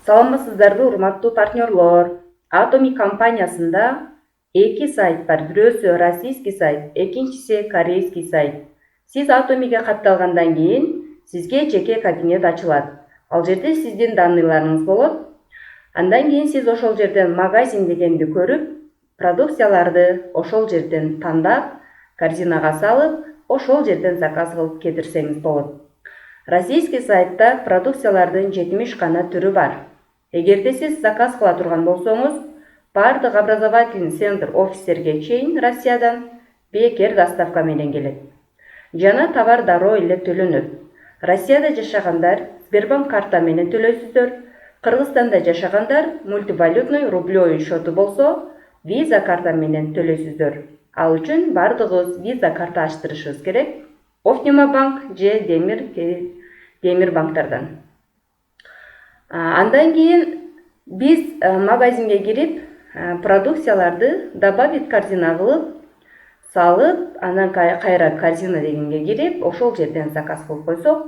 Саламатсыздарбы, урматтуу партнерлор. Atomy компаниясында эки сайт бар. Бирөөсү российский сайт, экинчиси корейский сайт. Сиз Atomy'ге катталгандан кийин сизге жеке кабинет ачылат. Ал жерде сиздин данныйларыңыз болот. Андан кийин сиз ошол жерден магазин дегенди көрүп, продукцияларды ошол жерден тандап, корзинага салып, ошол жерден заказ кылып кетирсеңиз болот. Российский сайтта продукциялардын 70 гана түрү бар. Эгерде сиз заказ кыла турган болсоңуз, бардык образовательный центр офистерге чейин Россиядан бекер доставка менен келет. Жана товар дароо эле төлөнөт. Россияда жашагандар Сбербанк карта менен төлөйсүздөр. Кыргызстанда жашагандар мультивалютный рублёвый счету болсо, виза карта менен төлөйсүздөр. Ал үчүн бардыгыбыз виза карта ачтырышыбыз керек. Офнима банк же Демир банктардан. Андан кийин биз магазинге кирип, продукцияларды добавить корзина кылып, салып, анан кайра корзина дегенге кирип, ошол жерден заказ кылып койсок,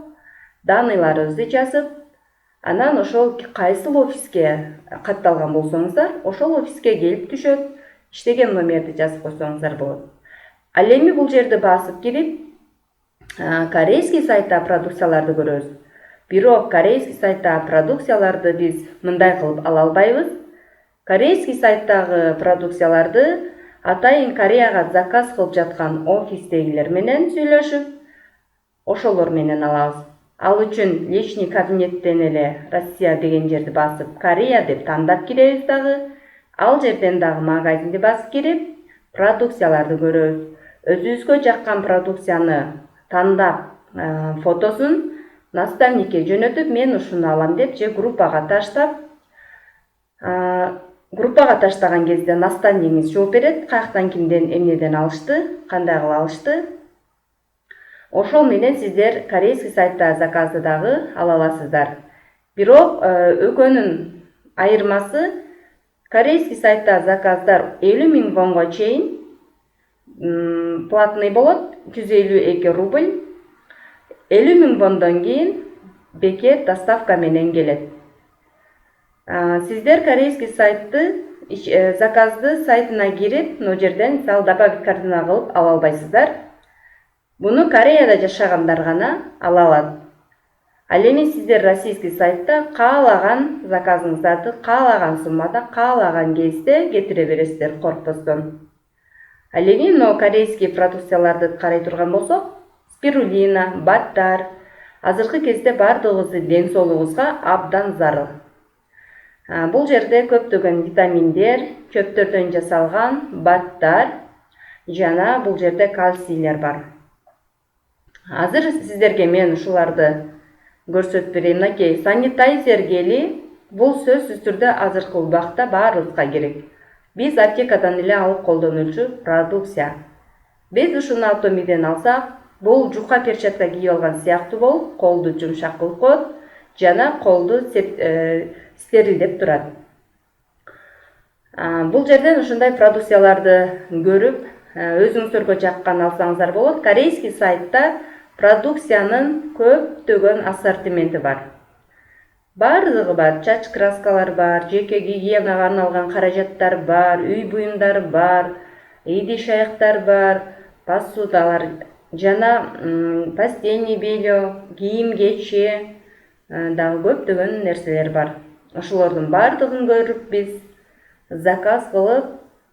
данныйларыбызды жазып, анан ошол кайсыл офиске катталган болсоңуздар, ошол офиске келип түшөт, иштеген номерди жазып койсоңуздар болот. Ал эми бул жерди басып кирип, корейский сайтта продукцияларды көрөбүз. Бирок корейский сайттагы продукцияларды биз мындай кылып ала албайбыз. Корейский сайттагы продукцияларды атайын Кореяга заказ кылып жаткан офистегилер менен сүйлөшүп, ошолор менен алабыз. Ал үчүн личный кабинеттен эле Россия деген жерди басып, Корея деп тандап киребиз дагы. Ал жерден дагы магазинди басып кирип, продукцияларды көрөбүз. Өзүбүзгө жаккан продукцияны тандап, фотосун наставникке жөнөтүп, мен ушуну алам деп же группага таштап, группага таштаган кезде наставнигиңиз жооп берет, каяктан кимден эмнеден алышты, кандай кылып алышты. Ошол менен сиздер корейский сайтта заказды дагы ала аласыздар. Бирок экөөнүн айырмасы, корейский сайтта заказдар 50 000 вонго чейин платный болот, 152 рубль. 50 000 вондон кийин бекер доставка менен келет. Сиздер корейский сайтты, заказды сайтына кирип, но жерден добавить корзина кылып ала албайсыздар. Буну Кореяда жашагандар гана ала алат. Ал эми сиздер российский сайтта каалаган заказыңыздарды каалаган суммада, каалаган кезде кетире бересиздер коркпостон. Ал эми но корейский продукцияларды карай турган болсок, спирулина, баттар, азыркы кезде бардыгыбыздын ден соолугубузга абдан зарыл. Бул жерде көптөгөн витаминдер, чөптөрдөн жасалган баттар, жана бул жерде кальцийлер бар. Азыр сиздерге мен ушуларды көрсөтүп берейин. Мынакей санитайзер гели, бул сөзсүз түрдө азыркы убакта баарыбызга керек. Биз аптекадан эле алып колдонуучу продукция. Биз ушуну Atomy'ден алсак, бул жука перчатка кийип алган сыяктуу болуп, колду жумшак кылып коет, жана колду стерилдеп турат. Бул жерден ушундай продукцияларды көрүп, өзүңүздөргө жаккан алсаңыздар болот. Корейский сайтта продукциянын көптөгөн ассортименти бар. Бардыгы бар, чач краскалар бар, жеке гигиенага арналган каражаттар бар, үй буюмдары бар, идиш аяктар бар, посудалар, жана постельный белье, кийим кечи, дагы көптөгөн нерселер бар. Ошолордун бардыгын көрүп биз заказ кылып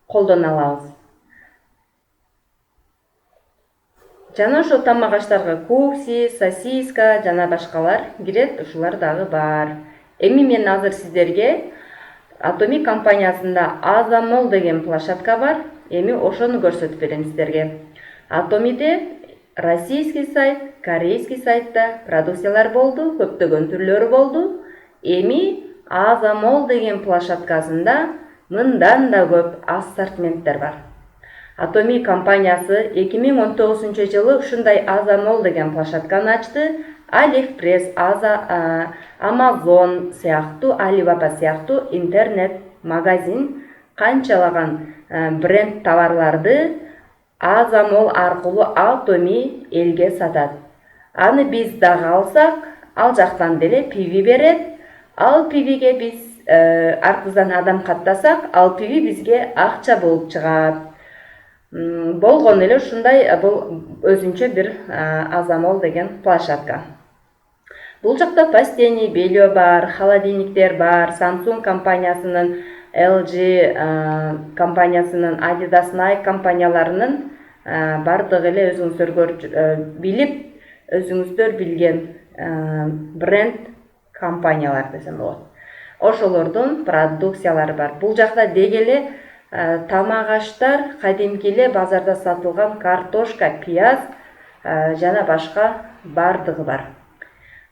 колдоно алабыз. Жана ошо тамак аштарга кукси, сосиска жана башкалар кирет, ушулар дагы бар. Эми мен азыр сиздерге Atomy компаниясында Азамол деген площадка бар. Эми ошону көрсөтүп берем сиздерге. Atomy'де российский сайт, корейский сайтта продукциялар болду, көптөгөн түрлөрү болду. Эми Азамол деген площадкасында мындан да көп ассортименттер бар. Atomy компаниясы 2019 жылы ушундай Азамол деген площадканы ачты. AliExpress, Amazon сыяктуу, Alibaba сыяктуу интернет магазин канчалаган бренд товарларды Азамол аркылуу Atomy элге сатат. Аны биз дагы алсак, ал жактан деле PV берет. Ал пивиге биз артыздан адам каттасак, ал пиви бизге акча болуп чыгат. Болгон эле ушундай, бул өзүнчө бир Азамол деген площадка. Бул жакта Пастени, Белио бар, холодильниктер бар, Samsung компаниясынын, LG компаниясынын, Adidas, Nike компанияларынын бардыгы эле өзүңүздөр билип, өзүңүздөр билген бренд компаниялар десем болот. Ошолордун продукциялары бар. Бул жакта деги эле тамак аштар, кадимки эле базарда сатылган картошка, пияз жана башка бардыгы бар.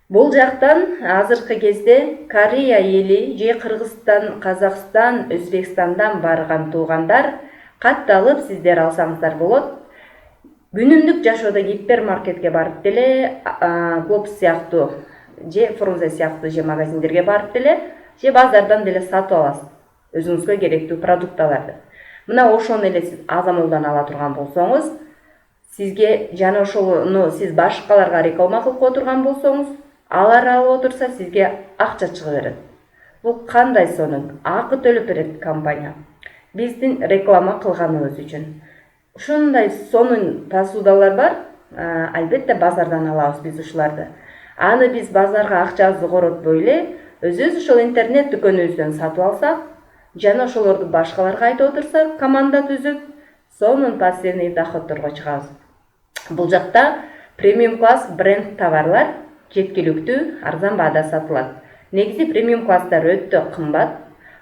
Бул жактан азыркы кезде Корея эли же Кыргызстан, Казакстан, Өзбекстандан барган туугандар катталып сиздер алсаңыздар болот. Күнүмдүк жашоодо гипермаркетке барып деле, Глобус сыяктуу же Фрунзе сыяктуу же магазиндерге барып деле, же базардан деле сатып аласыз өзүңүзгө керектүү продукталарды. Мына ошону эле сиз Азамолдон ала турган болсоңуз, сизге жана ошону сиз башкаларга реклама кылып отурган болсоңуз, алар алып отурса сизге акча чыгып берет. Бул кандай сонун? Акы төлөп берет компания. Биздин реклама кылганыбыз үчүн. Ушундай сонун посудалар бар. Албетте базардан алабыз биз ушуларды. Аны биз базарга акчабызды коротпой эле, өзүбүз ошол интернет дүкөнүбүздөн сатып алсак, жана ошолорду башкаларга айтып отурсак, команда түзүп, сонун пассивный доходторго чыгабыз. Бул жакта премиум класс бренд товарлар жеткиликтүү, арзан баада сатылат. Негизи премиум класстар өтө кымбат,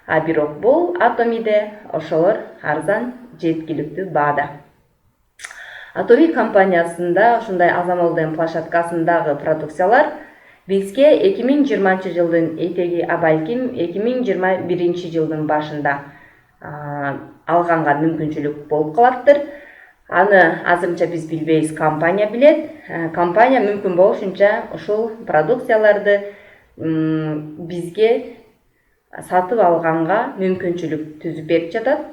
а бирок бул Atomi'де ошолор арзан, жеткиликтүү баада. Atomi компаниясында ушундай Азамол деген площадкасындагы продукциялар бизге 2020 жылдын этеги, а балким 2021 жылдын башында алганга мүмкүнчүлүк болуп калаптыр. Аны азырынча биз билбейбиз, компания билет. Компания мүмкүн болушунча ушул продукцияларды бизге сатып алганга мүмкүнчүлүк түзүп берип жатат.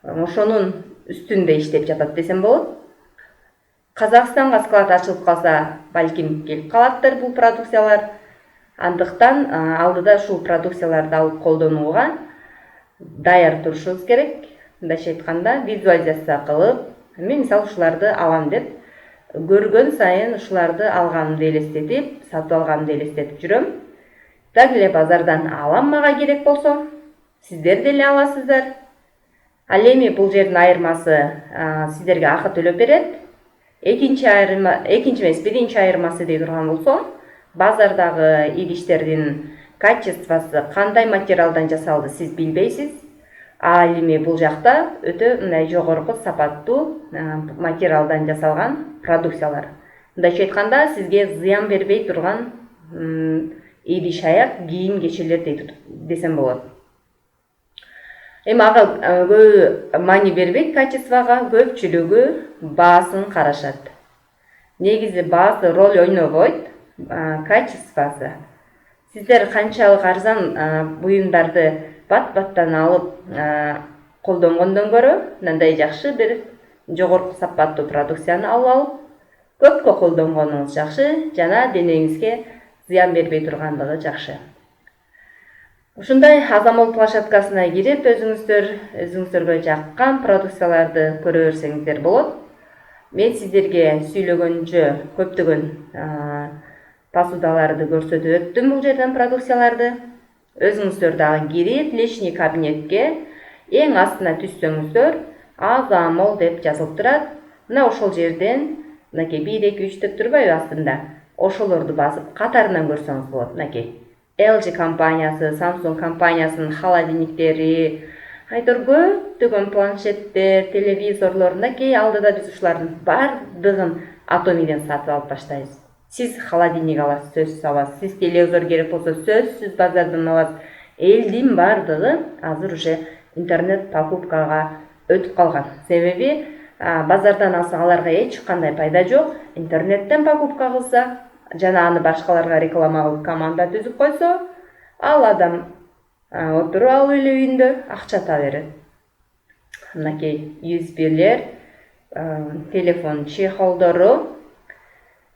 Ошонун үстүндө иштеп жатат десем болот. Казакстанга склад ачылып калса, балким келип калаттыр бул продукциялар. Андыктан алдыда ушул продукцияларды алып колдонууга даяр турушубуз керек. Мындайча айтканда, визуализация кылып, мен мисалы ушуларды алам деп, көргөн сайын ушуларды алганымды элестетип, сатып алганымды элестетип жүрөм. Так эле базардан алам, мага керек болсо, сиздер деле аласыздар. Ал эми бул жердин айырмасы сиздерге акы төлөп берет. Экинчи эмес, биринчи айырмасы дей турган болсом, базардагы идиштердин качествосы кандай материалдан жасалды сиз билбейсиз. Ал эми бул жакта өтө мындай жогорку сапаттуу материалдан жасалган продукциялар. Мындайча айтканда, сизге зыян бербей турган идиш аяк кийим кечелер десем болот. Эми ага көбү маани бербейт качествого, көпчүлүгү баасын карашат. Негизи баасы роль ойнобойт, качествосы. Сиздер канчалык арзан буюмдарды бат-баттан алып колдонгондон көрө, мындай жакшы бир жогорку сапаттуу продукцияны алып, көпкө колдонгонуңуз жакшы, жана денеңизге зыян бербей тургандыгы жакшы. Ушундай Азамол площадкасына кирип, өзүңүздөргө жаккан продукцияларды көрө берсеңиздер болот. Мен сиздерге сүйлөгөнчө көптөгөн посудаларды көрсөтүп өттүм бул жерден продукцияларды. Өзүңүздөр дагы кирип, личный кабинетке эң астына түссөңүздөр, Азамол деп жазылып турат. Мына ошол жерден, мынакей 1, 2, 3 деп турбайбы астында? Ошолорду басып катарынан көрсөңүз болот. Мынакей LG компаниясы, Samsung компаниясынын холодильниктери, айтор көптөгөн планшеттер, телевизорлорунда кей алдыда биз ушулардын бардыгын Atomi'ден сатып алып баштайбыз. Сиз холодильник аласыз, сөзсүз аласыз. Сиз телевизор керек болсо, сөзсүз базардан аласыз. Элдин бардыгы азыр уже интернет покупкага өтүп калган. Себеби базардан алса аларга эч кандай пайда жок. Интернеттен покупка кылса, жана аны башкаларга реклама кылып команда түзүп койсо, ал адам отуруп алып эле үйүндө акча таба берет. Мынакей USB'лер, телефон чехолдору,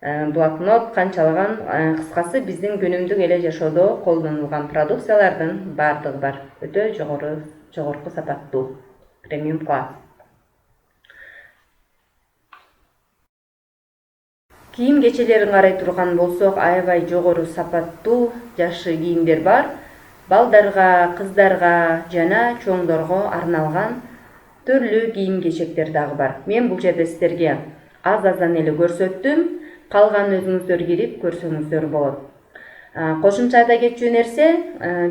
блокнот, канчалаган кыскасы биздин күнүмдүк эле жашоодо колдонулган продукциялардын баардыгы бар. Өтө жогорку сапаттуу премиум класс. Кийим кечелерин карай турган болсок, аябай жогору сапаттуу жакшы кийимдер бар. Балдарга, кыздарга жана чоңдорго арналган түрлүү кийим кечектер дагы бар. Мен бул жерде сиздерге аз-аздан эле көрсөттүм. Калганын өзүңүздөр кирип көрсөңүздөр болот. Кошумча айта кетчү нерсе,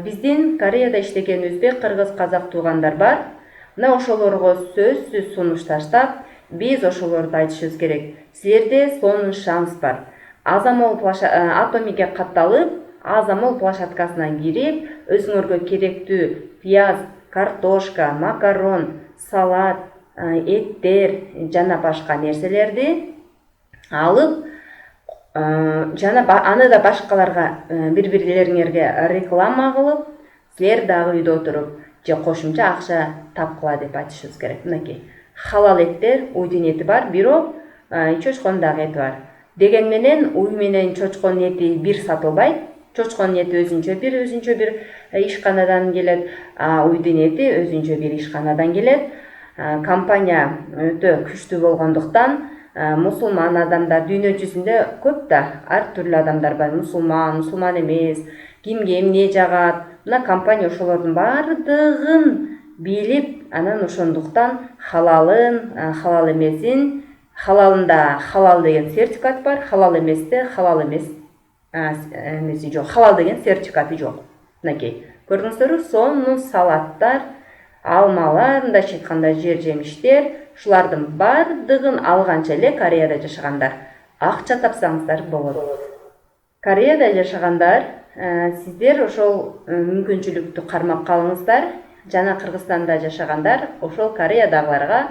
биздин Кореяда иштеген өзбек, кыргыз, казак туугандар бар. Мына ошолорго сөзсүз сунуш таштап, биз ошолорду айтышыбыз керек. Силерде сонун шанс бар. Азамол Атомиге катталып, Азамол площадкасына кирип, өзүңөргө керектүү пияз, картошка, макарон, салат, эттер жана башка нерселерди алып, жана аны да башкаларга бири-бирлериңерге реклама кылып, силер дагы үйдө отуруп же кошумча акча тапкыла деп айтышыбыз керек. Мынакей халал эттер, уйдун эти бар, бирок чочконун дагы эти бар. Деген менен уй менен чочконун эти бир сатылбайт. Чочконун эти өзүнчө бир ишканадан келет, уйдун эти өзүнчө бир ишканадан келет. Компания өтө күчтүү болгондуктан мусулман адамдар дүйнө жүзүндө көп да ар түрлүү адамдар бар. Мусулман эмес, кимге эмне жагат. Мына компания ошолордун баардыгын билип, анан ошондуктан халалын, халал эмесин, халалында халал деген сертификат бар, халал эместе халал эмес эмеси жок, халал деген сертификаты жок. Мынакей көрдүңүздөрбү, сонун салаттар, алмалар, мындайча айтканда жер жемиштер, ушулардын баардыгын алганча эле Кореяда жашагандар акча тапсаңыздар болот. Кореяда жашагандар, сиздер ошол мүмкүнчүлүктү кармап калыңыздар. Жана Кыргызстанда жашагандар ошол Кореядагыларга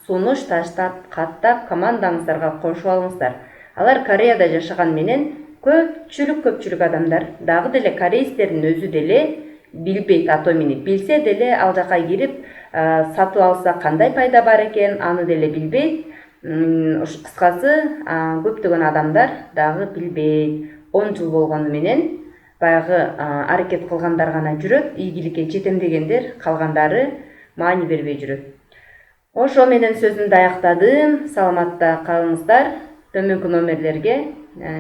сунуш таштап, каттап, командаңыздарга кошуп алыңыздар. Алар Кореяда жашаган менен көпчүлүк адамдар, дагы деле корейстердин өзү деле билбейт Атомини. Билсе деле ал жака кирип сатып алса кандай пайда бар экен, аны деле билбейт. Кыскасы, көптөгөн адамдар дагы билбейт. 10 жыл болгону менен баягы аракет кылгандар гана жүрөт, ийгиликке жетем дегендер, калгандары маани бербей жүрөт. Ошо менен сөзүмдү аяктадым. Саламатта калыңыздар. Төмөнкү номерлерге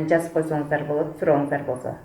жазып койсоңуздар болот, сурооңуздар болсо.